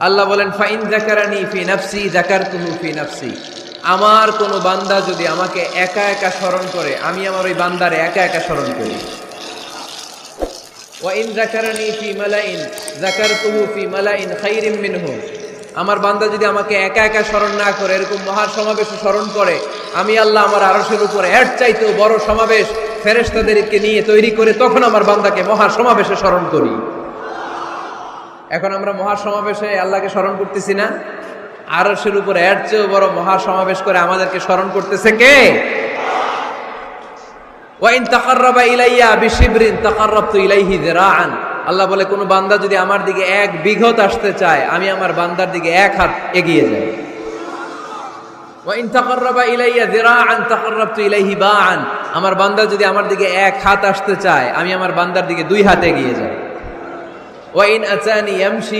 আল্লাহ বলেন ফাইন যাকারানি ফি নাফসি যাকারতুহু ফি নাফসি। আমার কোন বান্দা যদি আমাকে একা একা স্মরণ করে, আমি আমার ওই বান্দারে একা একা স্মরণ করি। ওয়া ইন যাকারানি ফি মালাইন যাকারতুহু ফি মালাইন খাইরিম মিনহু। আমার বান্দা যদি আমাকে একা একা স্মরণ না করে, এরকম মহা সমাবেশে স্মরণ করে, আমি আল্লাহ আমার আরশের উপরে এর চাইতেও বড় সমাবেশ ফেরেশতাদেরকে নিয়ে তৈরি করে তখন আমার বান্দাকে মহা সমাবেশে স্মরণ করি। এখন আমরা মহা সমাবেশে আল্লাহকে স্মরণ করতেছি না? আরশের উপরে এর চেয়েও বড় মহা সমাবেশ করে আমাদেরকে স্মরণ করতেছে কে? ওয়া ইন তাকাররাবা ইলাইয়া বিশিবরিন তাকাররাবতু ইলাইহি যিরাআন। আল্লাহ বলে কোন বান্দা যদি আমার দিকে এক বিঘত আসতে চায়, আমি আমার বান্দার দিকে এক হাত এগিয়ে যাই। ওয়া ইন তাকাররাবা ইলাইয়া যিরাআন তাকাররাবতু ইলাইহি বাআন। আমার বান্দা যদি আমার দিকে এক হাত আসতে চায়, আমি আমার বান্দার দিকে দুই হাত এগিয়ে যাই। ওয়া ইন আতানি ইয়ামশি